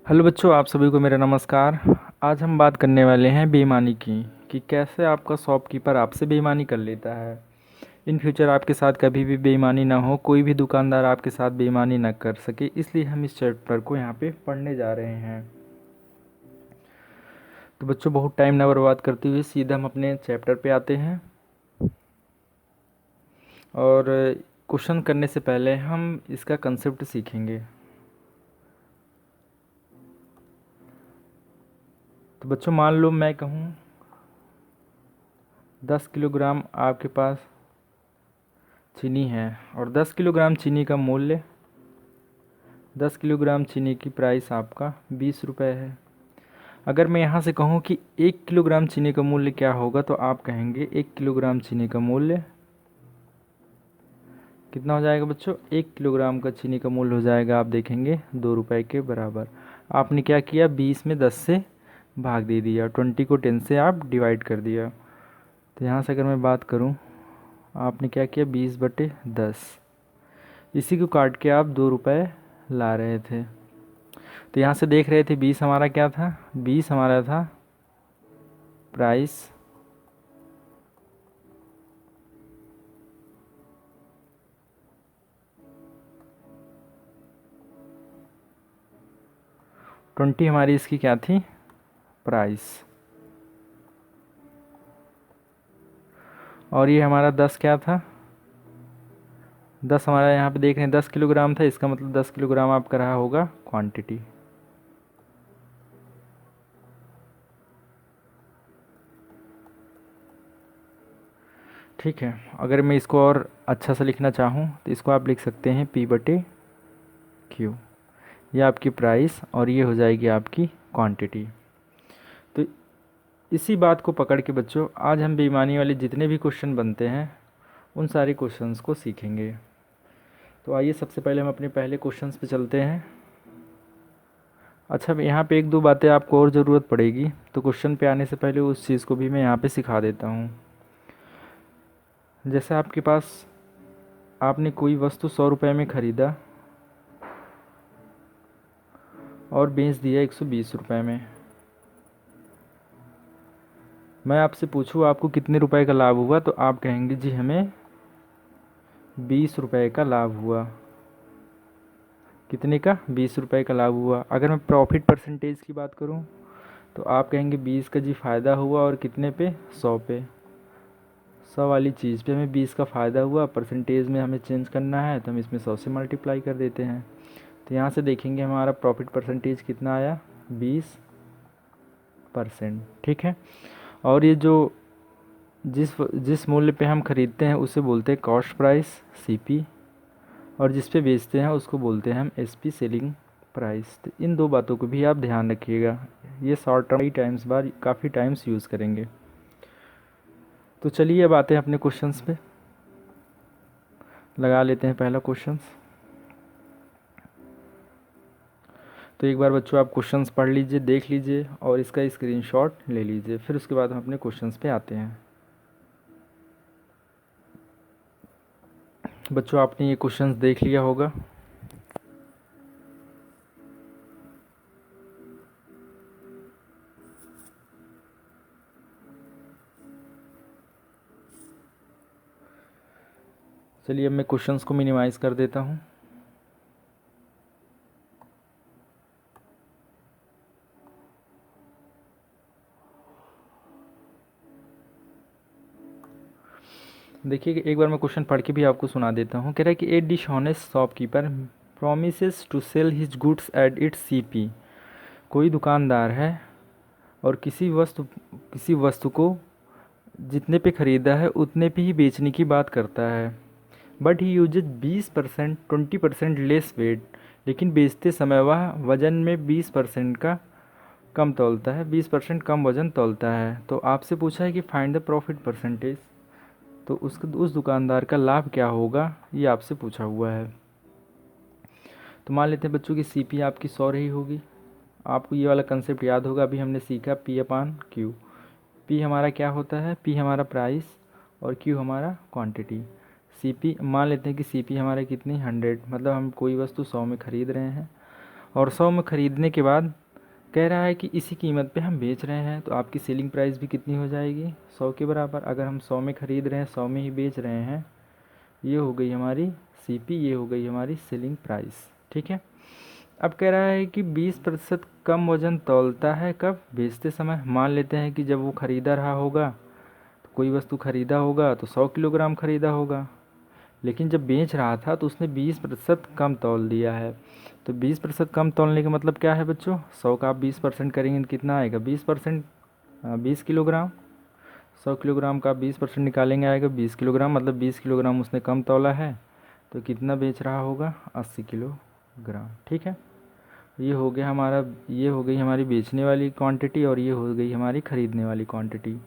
Hello बच्चों, आप सभी को मेरा नमस्कार। आज हम बात करने वाले हैं बेईमानी की कि कैसे आपका शॉपकीपर आपसे बेईमानी कर लेता है। इन फ्यूचर आपके साथ कभी भी बेईमानी ना हो, कोई भी दुकानदार आपके साथ बेईमानी ना कर सके, इसलिए हम इस चैप्टर को यहाँ पे पढ़ने जा रहे हैं। तो बच्चों, बहुत टाइम ना बर्बाद करते हुए सीधा हम अपने चैप्टर पे आते हैं। और क्वेश्चन करने से पहले हम इसका कंसेप्ट सीखेंगे। तो बच्चों, मान लो मैं कहूँ 10 किलोग्राम आपके पास चीनी है और 10 किलोग्राम चीनी का मूल्य 10 किलोग्राम चीनी की प्राइस आपका 20 रुपये है। अगर मैं यहाँ से कहूँ कि 1 किलोग्राम चीनी का मूल्य क्या होगा, तो आप कहेंगे 1 किलोग्राम चीनी का मूल्य कितना हो जाएगा बच्चों। 1 किलोग्राम का चीनी का मूल्य हो जाएगा, आप देखेंगे 2 रुपये के बराबर। आपने क्या किया, 20 में 10 से भाग दे दिया, 20 को 10 से आप डिवाइड कर दिया। तो यहाँ से अगर मैं बात करूँ, आपने क्या किया, 20/10, इसी को काट के आप 2 रुपये ला रहे थे। तो यहाँ से देख रहे थे 20 हमारा क्या था, 20 हमारा था प्राइस, ट्वेंटी हमारी इसकी क्या थी, प्राइस, और ये हमारा 10 क्या था, 10 हमारा यहाँ पे देख रहे हैं 10 किलोग्राम था, इसका मतलब 10 किलोग्राम आपका रहा होगा क्वांटिटी। ठीक है, अगर मैं इसको और अच्छा से लिखना चाहूँ तो इसको आप लिख सकते हैं P/Q। ये आपकी प्राइस और ये हो जाएगी आपकी क्वांटिटी। तो इसी बात को पकड़ के बच्चों, आज हम बेईमानी वाले जितने भी क्वेश्चन बनते हैं उन सारे क्वेश्चंस को सीखेंगे। तो आइए सबसे पहले हम अपने पहले क्वेश्चंस पे चलते हैं। अच्छा, यहाँ पे एक दो बातें आपको और ज़रूरत पड़ेगी, तो क्वेश्चन पे आने से पहले उस चीज़ को भी मैं यहाँ पे सिखा देता हूँ। जैसे आपके पास, आपने कोई वस्तु 100 रुपये में ख़रीदा और बेच दिया 120 रुपये में। मैं आपसे पूछूँ आपको कितने रुपए का लाभ हुआ, तो आप कहेंगे जी हमें 20 रुपये का लाभ हुआ। कितने का, 20 रुपये का लाभ हुआ। अगर मैं प्रॉफिट परसेंटेज की बात करूँ तो आप कहेंगे 20 का जी फ़ायदा हुआ, और कितने पे, 100 पे, 100 वाली चीज़ पे हमें 20 का फ़ायदा हुआ। परसेंटेज में हमें चेंज करना है तो हम इसमें 100 से मल्टीप्लाई कर देते हैं। तो यहाँ से देखेंगे हमारा प्रॉफिट परसेंटेज कितना आया, 20%। ठीक है, और ये जो जिस जिस मूल्य पे हम ख़रीदते हैं उसे बोलते हैं कॉस्ट प्राइस, CP, और जिस पे बेचते हैं उसको बोलते हैं हम SP, सेलिंग प्राइस। तो इन दो बातों को भी आप ध्यान रखिएगा, ये शॉर्ट टर्म कई टाइम्स बार काफ़ी टाइम्स यूज़ करेंगे। तो चलिए अब आते हैं अपने क्वेश्चंस पे, लगा लेते हैं पहला क्वेश्चंस। तो एक बार बच्चों आप क्वेश्चंस पढ़ लीजिए, देख लीजिए और इसका स्क्रीनशॉट ले लीजिए, फिर उसके बाद हम अपने क्वेश्चंस पे आते हैं। बच्चों, आपने ये क्वेश्चंस देख लिया होगा। चलिए अब मैं क्वेश्चंस को मिनिमाइज़ कर देता हूँ। देखिए एक बार मैं क्वेश्चन पढ़ के भी आपको सुना देता हूँ। कह रहा है कि a dishonest shopkeeper promises to sell his goods at its CP। कोई दुकानदार है और किसी वस्तु को जितने पे ख़रीदा है उतने पे ही बेचने की बात करता है। But he uses 20%, 20% less weight. लेकिन बेचते समय वह वज़न में 20% का कम तौलता है, 20% कम वज़न तौलता है। तो आपसे पूछा है कि फाइंड द प्रॉफिट परसेंटेज, तो उस दुकानदार का लाभ क्या होगा, ये आपसे पूछा हुआ है। तो मान लेते हैं बच्चों की CP आपकी 100 रही होगी। आपको ये वाला कंसेप्ट याद होगा, अभी हमने सीखा P/Q। P हमारा क्या होता है, P हमारा प्राइस और Q हमारा क्वांटिटी। CP मान लेते हैं कि CP हमारा कितनी, 100, मतलब हम कोई वस्तु 100 में ख़रीद रहे हैं और 100 में ख़रीदने के बाद कह रहा है कि इसी कीमत पे हम बेच रहे हैं, तो आपकी सेलिंग प्राइस भी कितनी हो जाएगी, 100 के बराबर। अगर हम 100 में ख़रीद रहे हैं, 100 में ही बेच रहे हैं, ये हो गई हमारी सीपी, ये हो गई हमारी सेलिंग प्राइस। ठीक है। अब कह रहा है कि 20% कम वज़न तौलता है कब, बेचते समय। मान लेते हैं कि जब वो ख़रीदा रहा होगा, तो कोई वस्तु ख़रीदा होगा तो 100 किलोग्राम ख़रीदा होगा, लेकिन जब बेच रहा था तो उसने 20% कम तौल दिया है। तो 20% कम तौलने का मतलब क्या है बच्चों, 100 का आप 20% करेंगे तो कितना आएगा, 20%, 20 किलोग्राम। 100 किलोग्राम का आप 20% निकालेंगे, आएगा 20 किलोग्राम, मतलब 20 किलोग्राम उसने कम तौला है। तो कितना बेच रहा होगा, 80 किलोग्राम। ठीक है। ये हो गया हमारा, ये हो गई हमारी बेचने वाली क्वांटिटी, और ये हो गई हमारी ख़रीदने वाली क्वांटिटी।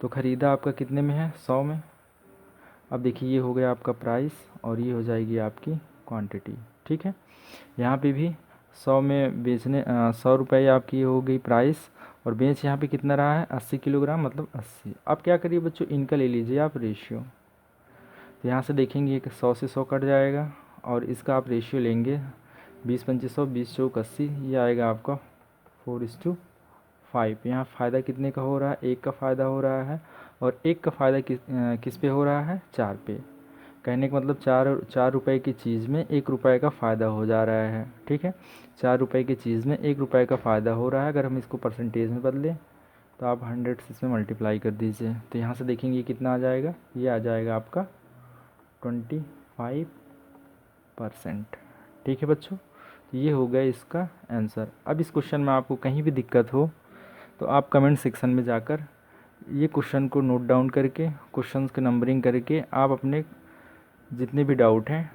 तो ख़रीदा आपका कितने में है, 100 में। अब देखिए, ये हो गया आपका प्राइस, और ये हो जाएगी आपकी क्वांटिटी। ठीक है। यहाँ पे भी 100 में बेचने, 100 रुपये आपकी हो गई प्राइस, और बेच यहाँ पे कितना रहा है, 80 किलोग्राम, मतलब 80। अब क्या करिए बच्चों, इनका ले लीजिए आप रेशियो। तो यहाँ से देखेंगे कि 100 से 100 कट जाएगा, और इसका आप रेशियो लेंगे 20 पंचे 100, 20 चौक 80, ये आएगा आपका 4:5। यहाँ फ़ायदा कितने का हो रहा है, एक का फ़ायदा हो रहा है, और एक का फ़ायदा किस पे हो रहा है, 4 पे। कहने का मतलब 4 रुपए की चीज़ में 1 रुपये का फ़ायदा हो जा रहा है। ठीक है। 4 रुपए की चीज़ में 1 रुपये का फ़ायदा हो रहा है। अगर हम इसको परसेंटेज में बदलें तो आप 100 से इसमें मल्टीप्लाई कर दीजिए, तो यहाँ से देखेंगे कितना आ जाएगा, ये आ जाएगा आपका 25%। ठीक है बच्चों, तो ये हो गया इसका आंसर। अब इस क्वेश्चन में आपको कहीं भी दिक्कत हो तो आप कमेंट सेक्शन में जाकर ये क्वेश्चन को नोट डाउन करके, क्वेश्चंस की नंबरिंग करके आप अपने जितने भी डाउट हैं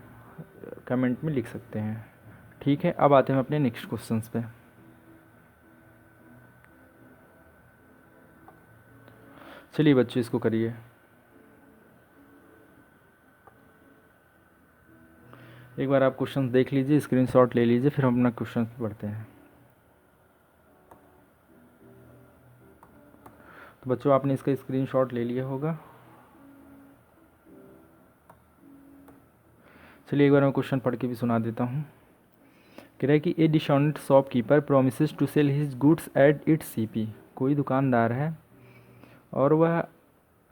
कमेंट में लिख सकते हैं। ठीक है। अब आते हैं अपने नेक्स्ट क्वेश्चंस पे। चलिए बच्चों, इसको करिए। एक बार आप क्वेश्चंस देख लीजिए, स्क्रीनशॉट ले लीजिए, फिर हम अपना क्वेश्चन पढ़ते हैं। तो बच्चों, आपने इसका स्क्रीनशॉट ले लिया होगा। चलिए एक बार मैं क्वेश्चन पढ़ के भी सुना देता हूँ। कह रहा है कि a dishonest shopkeeper promises to sell his goods at its CP. कोई दुकानदार है और वह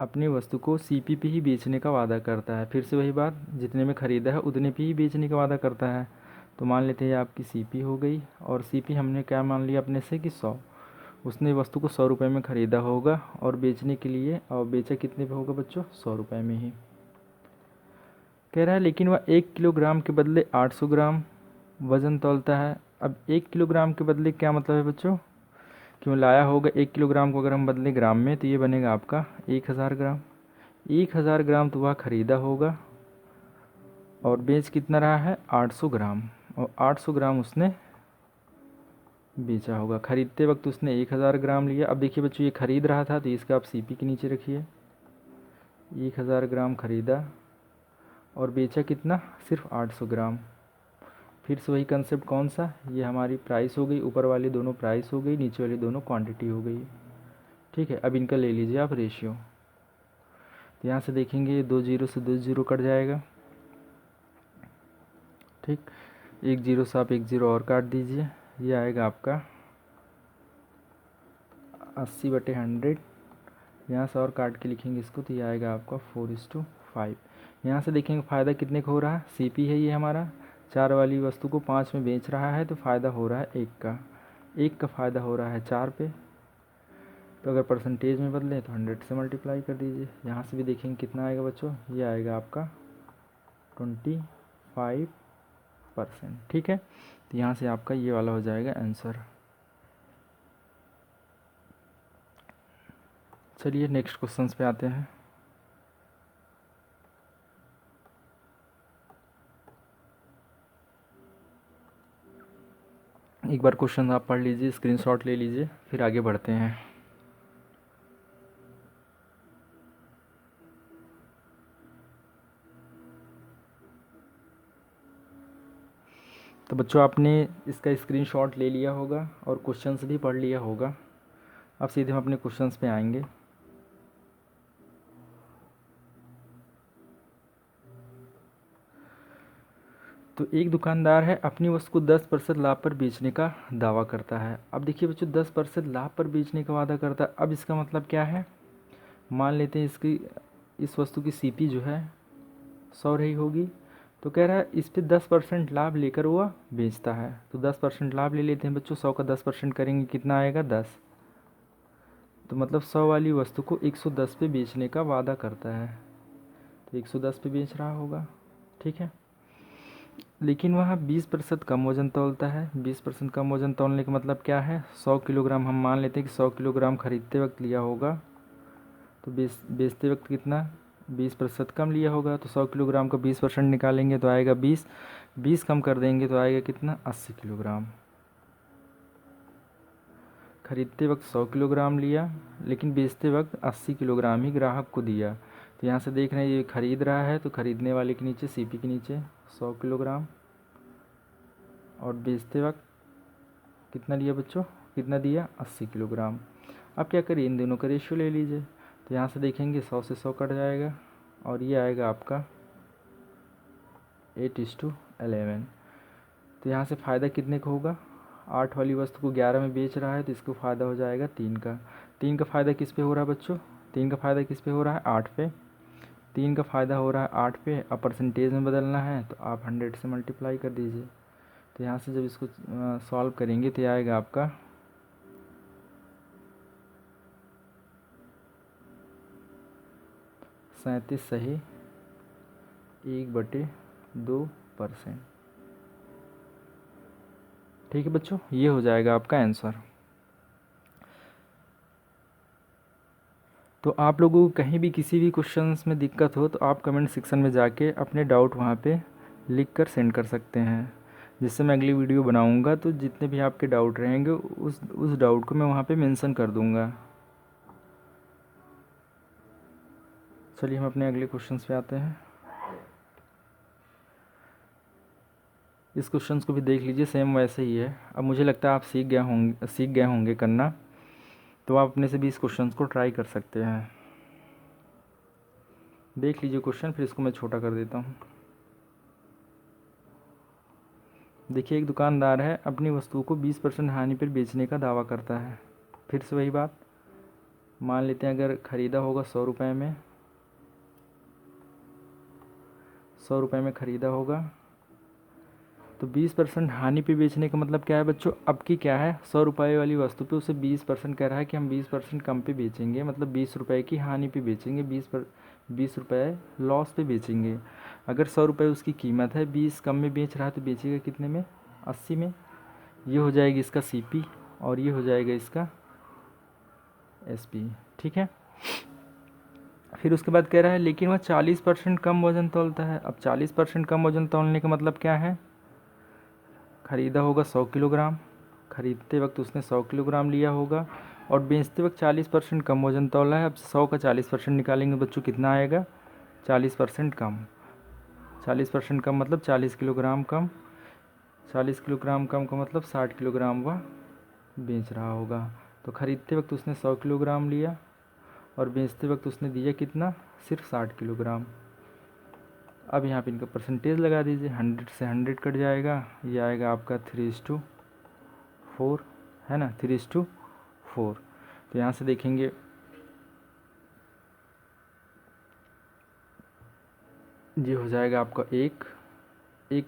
अपनी वस्तु को सीपी पे ही बेचने का वादा करता है। फिर से वही बात, जितने में ख़रीदा है उतने पे ही बेचने का वादा करता है। तो मान लेते हैं आपकी सीपी हो गई, और सीपी हमने क्या मान लिया अपने से कि 100। उसने वस्तु को 100 रुपये में ख़रीदा होगा, और बेचने के लिए, और बेचा कितने पे होगा बच्चों, 100 रुपये में ही। कह रहा है लेकिन वह 1 किलोग्राम के बदले 800 ग्राम वज़न तौलता है। अब 1 किलोग्राम के बदले क्या मतलब है बच्चों, क्यों लाया होगा 1 किलोग्राम को अगर हम बदले ग्राम में, तो ये बनेगा आपका 1000 ग्राम। 1000 ग्राम तो वह ख़रीदा होगा, और बेच कितना रहा है, 800 ग्राम, और 800 ग्राम उसने बेचा होगा। ख़रीदते वक्त उसने 1000 ग्राम लिया। अब देखिए बच्चों, ये ख़रीद रहा था तो इसका आप सीपी के नीचे रखिए। 1000 ग्राम ख़रीदा और बेचा कितना, सिर्फ 800 ग्राम। फिर से वही कंसेप्ट, कौन सा, ये हमारी प्राइस हो गई, ऊपर वाली दोनों प्राइस हो गई, नीचे वाली दोनों क्वांटिटी हो गई। ठीक है। अब इनका ले लीजिए आप रेशियो। तो यहाँ से देखेंगे 2 जीरो से 2 जीरो कट जाएगा। ठीक। 1 जीरो से आप 1 जीरो और काट दीजिए, ये आएगा आपका 80/100। यहाँ से और काट के लिखेंगे इसको, तो ये आएगा आपका 4:5। यहाँ से देखेंगे फ़ायदा कितने का हो रहा है, सीपी है ये हमारा, 4 वाली वस्तु को 5 में बेच रहा है, तो फ़ायदा हो रहा है 1 का फ़ायदा हो रहा है 4 पे। तो अगर परसेंटेज में बदलें तो 100 से मल्टीप्लाई कर दीजिए। यहाँ से भी देखेंगे कितना आएगा बच्चों, ये आएगा आपका 25%। ठीक है। तो यहाँ से आपका ये वाला हो जाएगा आंसर। चलिए नेक्स्ट क्वेश्चंस पे आते हैं। एक बार क्वेश्चन आप पढ़ लीजिए, स्क्रीनशॉट ले लीजिए, फिर आगे बढ़ते हैं। तो बच्चों, आपने इसका स्क्रीनशॉट ले लिया होगा और क्वेश्चंस भी पढ़ लिया होगा। अब सीधे हम अपने क्वेश्चंस पे आएंगे। तो तो एक दुकानदार है अपनी वस्तु को 10% लाभ पर बेचने का दावा करता है। अब देखिए बच्चों 10% लाभ पर बेचने का वादा करता है। अब इसका मतलब क्या है, मान लेते हैं इसकी इस वस्तु की सीपी जो है 100 रही होगी, तो कह रहा है इस पे 10% लाभ लेकर वह बेचता है। तो 10% लाभ ले लेते हैं बच्चों, 100 का 10% करेंगे कितना आएगा 10। तो मतलब 100 वाली वस्तु को 110 पे बेचने का वादा करता है, तो 110 पे बेच रहा होगा, ठीक है। लेकिन वह 20% कम वजन तौलता है। 20% कम वजन तौलने का मतलब क्या है, 100 किलोग्राम हम मान लेते हैं कि 100 किलोग्राम खरीदते वक्त लिया होगा, तो बेचते वक्त कितना 20% कम लिया होगा। तो 100 किलोग्राम का 20% निकालेंगे तो आएगा 20, 20 कम कर देंगे तो आएगा कितना 80 किलोग्राम। खरीदते वक्त 100 किलोग्राम लिया, लेकिन बेचते वक्त 80 किलोग्राम ही ग्राहक को दिया। तो यहाँ से देख रहे हैं ये खरीद रहा है, तो खरीदने वाले के नीचे सीपी के नीचे 100 किलोग्राम, और बेचते वक्त कितना लिया बच्चों, कितना दिया 80 किलोग्राम। अब क्या करिए, इन दोनों का रेशियो ले लीजिए। तो यहाँ से देखेंगे 100 से 100 कट जाएगा, और ये आएगा आपका 8:11। तो यहाँ से फ़ायदा कितने का होगा, 8 वाली वस्तु को 11 में बेच रहा है, तो इसको फ़ायदा हो जाएगा 3 का। 3 का फ़ायदा किस पे हो रहा है बच्चों, 3 का फ़ायदा किस पे हो रहा है 8 पे। 3 का फ़ायदा हो रहा है 8 पे। अब परसेंटेज में बदलना है तो आप 100 से मल्टीप्लाई कर दीजिए। तो यहाँ से जब इसको सॉल्व करेंगे तो आएगा आपका 37 सही 1/2%। ठीक है बच्चों, ये हो जाएगा आपका आंसर। तो आप लोगों को कहीं भी किसी भी क्वेश्चंस में दिक्कत हो तो आप कमेंट सेक्शन में जाके अपने डाउट वहाँ पे लिख कर सेंड कर सकते हैं, जिससे मैं अगली वीडियो बनाऊँगा तो जितने भी आपके डाउट रहेंगे उस डाउट को मैं वहाँ पे मेंशन कर दूँगा। चलिए हम अपने अगले क्वेश्चंस पे आते हैं। इस क्वेश्चंस को भी देख लीजिए, सेम वैसे ही है। अब मुझे लगता है आप सीख गए होंगे करना, तो आप अपने से भी इस क्वेश्चंस को ट्राई कर सकते हैं। देख लीजिए क्वेश्चन, फिर इसको मैं छोटा कर देता हूँ। देखिए एक दुकानदार है अपनी वस्तुओं को 20% हानि पर बेचने का दावा करता है। फिर से वही बात, मान लेते हैं अगर ख़रीदा होगा 100 रुपये में, 100 रुपये में ख़रीदा होगा, तो 20% हानि पे बेचने का मतलब क्या है बच्चों, अब की क्या है 100 रुपये वाली वस्तु पे उसे 20% कह रहा है कि हम 20% कम पे बेचेंगे, मतलब 20 रुपये की हानि पे बेचेंगे, 20 रुपये लॉस पे बेचेंगे। अगर 100 रुपये उसकी कीमत है, 20 कम में बेच रहा है तो बेचेगा कितने में 80 में। ये हो जाएगी इसका सीपी और ये हो जाएगा इसका एसपी, ठीक है। फिर उसके बाद कह रहा है लेकिन वह 40% कम वज़न तौलता है। अब 40% कम वज़न तौलने का मतलब क्या है, ख़रीदा होगा 100 किलोग्राम, ख़रीदते वक्त उसने 100 किलोग्राम लिया होगा और बेचते वक्त 40% कम वज़न तौला है। अब 100 का 40% निकालेंगे बच्चों कितना आएगा 40% कम। 40% कम मतलब 40 किलोग्राम कम, 40 किलोग्राम कम का मतलब 60 किलोग्राम वह बेच रहा होगा। तो ख़रीदते वक्त उसने 100 किलोग्राम लिया और बेचते वक्त उसने दिया कितना, सिर्फ 60 किलोग्राम। अब यहाँ पे इनका परसेंटेज लगा दीजिए, 100 से 100 कट जाएगा, ये आएगा आपका 3:4 है ना, 3:4। तो यहाँ से देखेंगे ये हो जाएगा आपका एक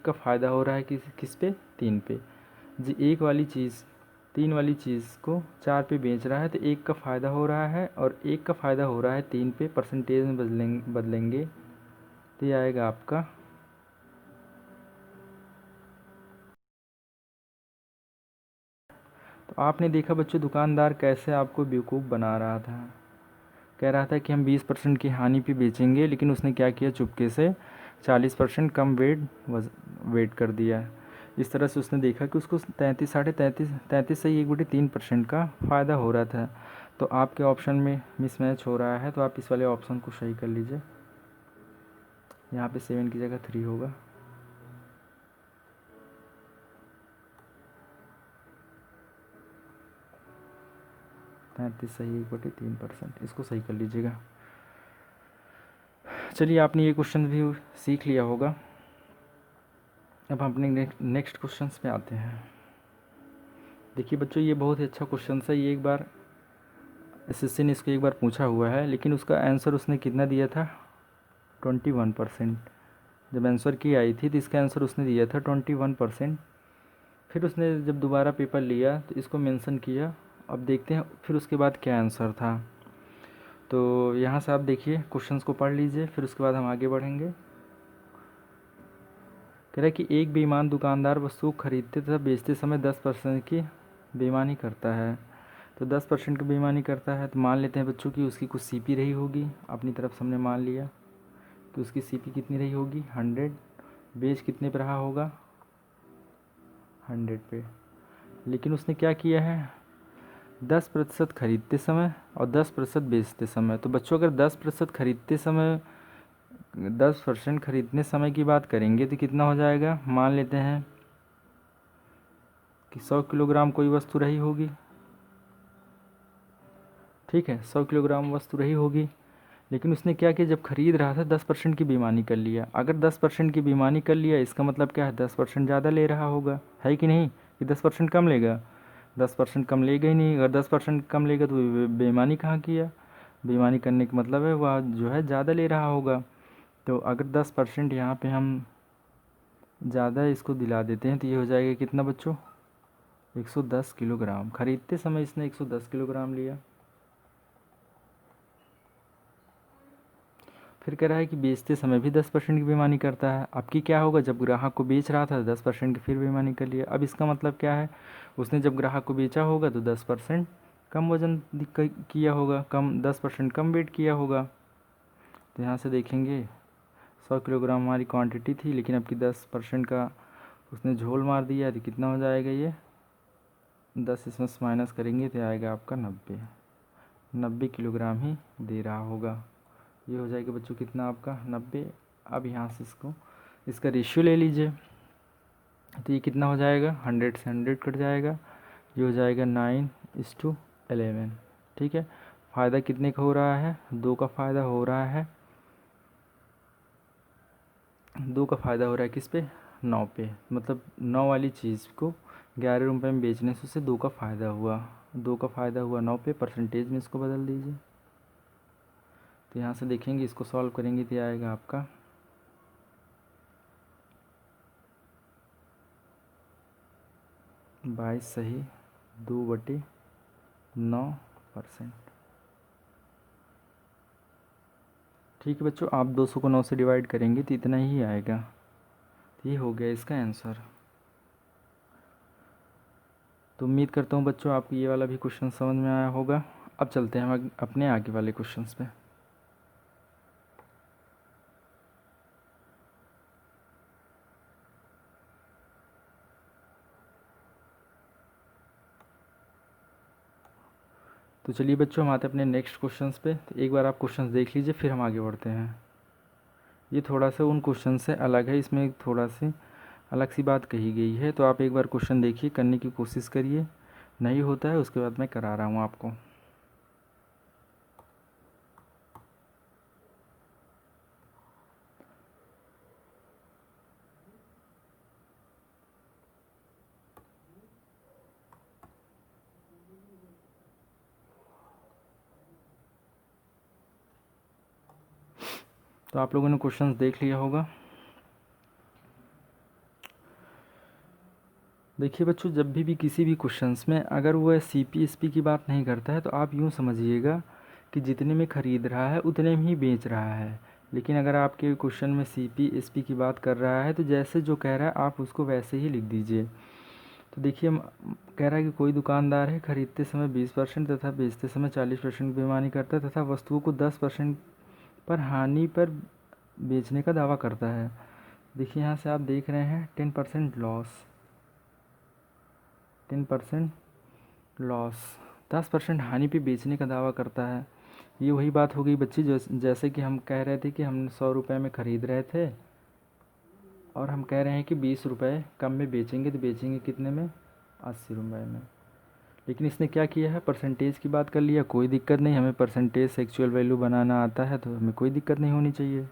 का फ़ायदा हो रहा है किस पे 3 पे। जी एक वाली चीज़ 3 वाली चीज़ को 4 पे बेच रहा है तो एक का फ़ायदा हो रहा है और एक का फ़ायदा हो रहा है 3 पे। परसेंटेज में बदलेंगे तो ये आएगा आपका तो आपने देखा बच्चों दुकानदार कैसे आपको बेवकूफ़ बना रहा था। कह रहा था कि हम 20% की हानि पे बेचेंगे, लेकिन उसने क्या किया चुपके से 40% कम वेट कर दिया। इस तरह से उसने देखा कि उसको 33 से 1/3% का फ़ायदा हो रहा था। तो आपके ऑप्शन में मिसमैच हो रहा है, तो आप इस वाले ऑप्शन को सही कर लीजिए। यहाँ पे 7 की जगह 3 होगा। सही 1/3%, इसको सही कर लीजिएगा। चलिए आपने ये क्वेश्चन भी सीख लिया होगा। अब हम अपने नेक्स्ट क्वेश्चन पे आते हैं। देखिए बच्चों, ये बहुत ही अच्छा क्वेश्चन है। ये एक बार एसएससी ने इसको एक बार पूछा हुआ है, लेकिन उसका आंसर उसने कितना दिया था, 21%। जब आंसर की आई थी तो इसका आंसर उसने दिया था 21%। फिर उसने जब दोबारा पेपर लिया तो इसको मेंशन किया। अब देखते हैं फिर उसके बाद क्या आंसर था। तो यहाँ से आप देखिए, क्वेश्चंस को पढ़ लीजिए, फिर उसके बाद हम आगे बढ़ेंगे। कह रहा है कि एक बेईमान दुकानदार वस्तु खरीदते तथा बेचते समय 10% की बेईमानी करता है। तो 10% की बेईमानी करता है, तो मान लेते हैं बच्चों की उसकी कुछ सीपी रही होगी। अपनी तरफ से हमने मान लिया कि उसकी सीपी कितनी रही होगी, 100। बेच कितने पे रहा होगा, 100 पे। लेकिन उसने क्या किया है, 10% खरीदते समय और 10% बेचते समय। तो बच्चों अगर 10% खरीदते समय, 10% खरीदने समय की बात करेंगे तो कितना हो जाएगा। मान लेते हैं कि 100 किलोग्राम कोई वस्तु रही होगी, ठीक है, 100 किलोग्राम वस्तु रही होगी। लेकिन उसने क्या किया, जब खरीद रहा था 10% की बेईमानी कर लिया। अगर 10% की बेईमानी कर लिया, इसका मतलब क्या है, 10% ज़्यादा ले रहा होगा, है कि नहीं, कि 10% कम लेगा। 10% कम लेगा ही नहीं। अगर 10% कम लेगा तो बेईमानी कहाँ किया। बेईमानी करने का मतलब है वह जो है ज़्यादा ले रहा होगा। तो अगर 10% यहाँ पे हम ज़्यादा इसको दिला देते हैं तो ये हो जाएगा कितना बच्चों, 110 किलोग्राम। खरीदते समय इसने 110 किलोग्राम लिया। फिर कह रहा है कि बेचते समय भी 10% की बेईमानी करता है। अब की क्या होगा, जब ग्राहक को बेच रहा था 10% की फिर बेईमानी कर लिया। अब इसका मतलब क्या है, उसने जब ग्राहक को बेचा होगा तो 10% कम वज़न किया होगा, कम 10% कम वेट किया होगा। तो यहाँ से देखेंगे 100 किलोग्राम हमारी क्वांटिटी थी, लेकिन अब की 10% का उसने झोल मार दिया, तो कितना हो जाएगा ये, 10 इसमें से माइनस करेंगे तो आएगा आपका 90 किलोग्राम ही दे रहा होगा। ये हो जाएगा बच्चों कितना आपका, 90। अब यहाँ से इसका रेशियो ले लीजिए, तो ये कितना हो जाएगा, 100 से 100 कट जाएगा, ये हो जाएगा 9:11। ठीक है, फ़ायदा कितने का हो रहा है, 2 का फ़ायदा हो रहा है। 2 का फ़ायदा हो रहा है किस पे, 9 पे। मतलब 9 वाली चीज़ को 11 रुपये में बेचने से उसे 2 का फ़ायदा हुआ। 2 का फ़ायदा हुआ 9 पे, परसेंटेज में इसको बदल दीजिए। तो यहाँ से देखेंगे, इसको सॉल्व करेंगे तो आएगा आपका 22 सही 2/9%। ठीक है बच्चों, आप 200 को 9 से डिवाइड करेंगे तो इतना ही आएगा। तो ये हो गया इसका आंसर। तो उम्मीद करता हूँ बच्चों आपको ये वाला भी क्वेश्चन समझ में आया होगा। अब चलते हैं हम अपने आगे वाले क्वेश्चंस पे। तो चलिए बच्चों, हम आते हैं अपने नेक्स्ट क्वेश्चंस पे। तो एक बार आप क्वेश्चंस देख लीजिए, फिर हम आगे बढ़ते हैं। ये थोड़ा सा उन क्वेश्चन से अलग है, इसमें थोड़ा सी अलग सी बात कही गई है। तो आप एक बार क्वेश्चन देखिए, करने की कोशिश करिए, नहीं होता है उसके बाद मैं करा रहा हूँ आपको। तो आप लोगों ने क्वेश्चंस देख लिया होगा। देखिए बच्चों, जब भी किसी भी क्वेश्चंस में अगर वह CP/SP की बात नहीं करता है तो आप यूँ समझिएगा कि जितने में ख़रीद रहा है उतने में ही बेच रहा है। लेकिन अगर आपके क्वेश्चन में CP/SP की बात कर रहा है तो जैसे जो कह रहा है आप उसको वैसे ही लिख दीजिए। तो देखिए, कह रहा है कि कोई दुकानदार है, खरीदते समय 20% तथा बेचते समय 40% बेईमानी करता है तथा वस्तुओं को 10% पर हानि पर बेचने का दावा करता है। देखिए यहाँ से आप देख रहे हैं 10% लॉस, 10% लॉस, 10% हानि पे बेचने का दावा करता है। ये वही बात हो गई बच्ची, जैसे कि हम कह रहे थे कि हम 100 रुपये में ख़रीद रहे थे और हम कह रहे हैं कि 20 रुपये कम में बेचेंगे, तो बेचेंगे कितने में, 80 रुपये में। लेकिन इसने क्या किया है, परसेंटेज की बात कर लिया। कोई दिक्कत नहीं, हमें परसेंटेज से एक्चुअल वैल्यू बनाना आता है, तो हमें कोई दिक्कत नहीं होनी चाहिए।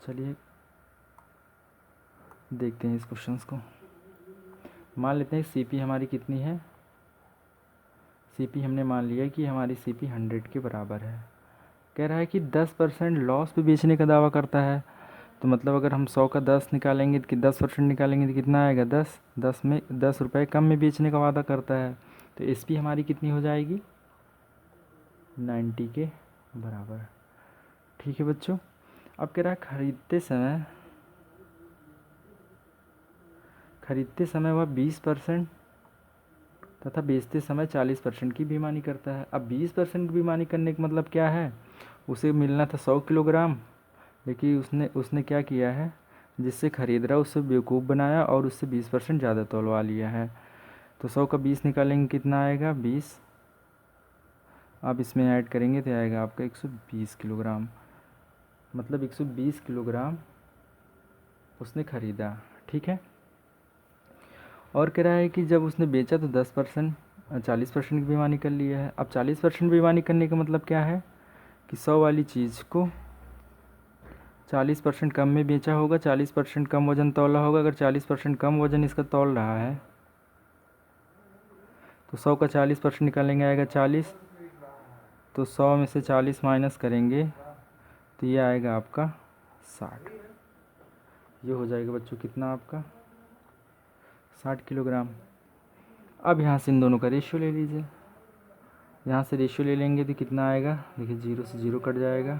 चलिए देखते हैं इस क्वेश्चन को। मान लेते हैं सीपी हमारी कितनी है, सीपी हमने मान लिया कि हमारी सीपी 100 के बराबर है। कह रहा है कि 10% लॉस पे बेचने का दावा करता है। तो मतलब अगर हम 100 का 10 निकालेंगे कि 10% निकालेंगे तो कितना आएगा, 10। 10 में 10 रुपये कम में बेचने का वादा करता है। तो एसपी हमारी कितनी हो जाएगी, 90 के बराबर। ठीक है बच्चों। अब कह रहा है खरीदते समय वह 20% तथा बेचते समय 40% की बेईमानी करता है। अब 20% की बेईमानी करने का मतलब क्या है, उसे मिलना था 100 किलोग्राम, लेकिन उसने क्या किया है, जिससे ख़रीद रहा है उससे बेवकूफ़ बनाया और उससे 20% ज़्यादा तोलवा लिया है। तो 100 का 20 निकालेंगे कितना आएगा, 20। आप इसमें ऐड करेंगे तो आएगा आपका 120 किलोग्राम। मतलब 120 किलोग्राम उसने ख़रीदा। ठीक है। और कह रहा है कि जब उसने बेचा तो 40% की बेईमानी कर लिया है। अब 40% बेईमानी करने का मतलब क्या है कि 100 वाली चीज़ को 40% कम में बेचा होगा, 40% कम वज़न तौला होगा। अगर 40% कम वज़न इसका तौल रहा है तो 100 का 40% निकालेंगे आएगा 40। तो 100 में से 40 माइनस करेंगे तो ये आएगा आपका 60। ये हो जाएगा बच्चों कितना आपका, 60 किलोग्राम। अब यहाँ से इन दोनों का रेशियो ले लीजिए। यहाँ से रेशियो ले लेंगे तो कितना आएगा, देखिए 0 से 0 कट जाएगा,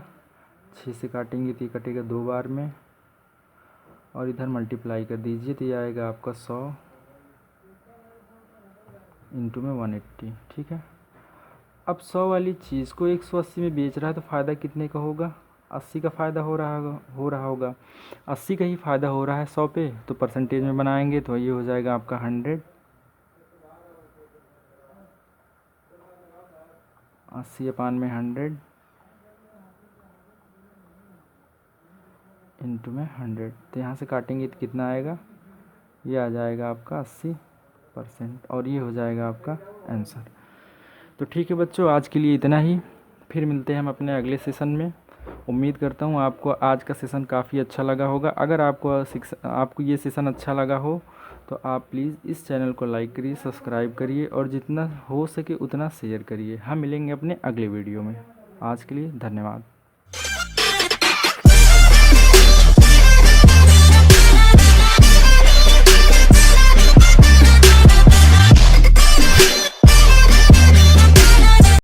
6 से काटेंगे तो ये कटेगा 2 बार में, और इधर मल्टीप्लाई कर दीजिए तो ये आएगा आपका 100 इंटू में 180। ठीक है। अब 100 वाली चीज़ को 180 में बेच रहा है तो फ़ायदा कितने का होगा, 80 का फ़ायदा हो रहा होगा। 80 का ही फ़ायदा हो रहा है 100 पे, तो परसेंटेज में बनाएंगे तो ये हो जाएगा आपका 100। 80/100 इंटू में 100। तो यहाँ से काटेंगे तो कितना आएगा, ये आ जाएगा आपका 80%, और ये हो जाएगा आपका आंसर। तो ठीक है बच्चों, आज के लिए इतना ही। फिर मिलते हैं हम अपने अगले सेशन में। उम्मीद करता हूँ आपको आज का सेशन काफ़ी अच्छा लगा होगा। अगर आपको ये सेशन अच्छा लगा हो तो आप प्लीज़ इस चैनल को लाइक करिए, सब्सक्राइब करिए और जितना हो सके उतना शेयर करिए। हम मिलेंगे अपने अगले वीडियो में। आज के लिए धन्यवाद।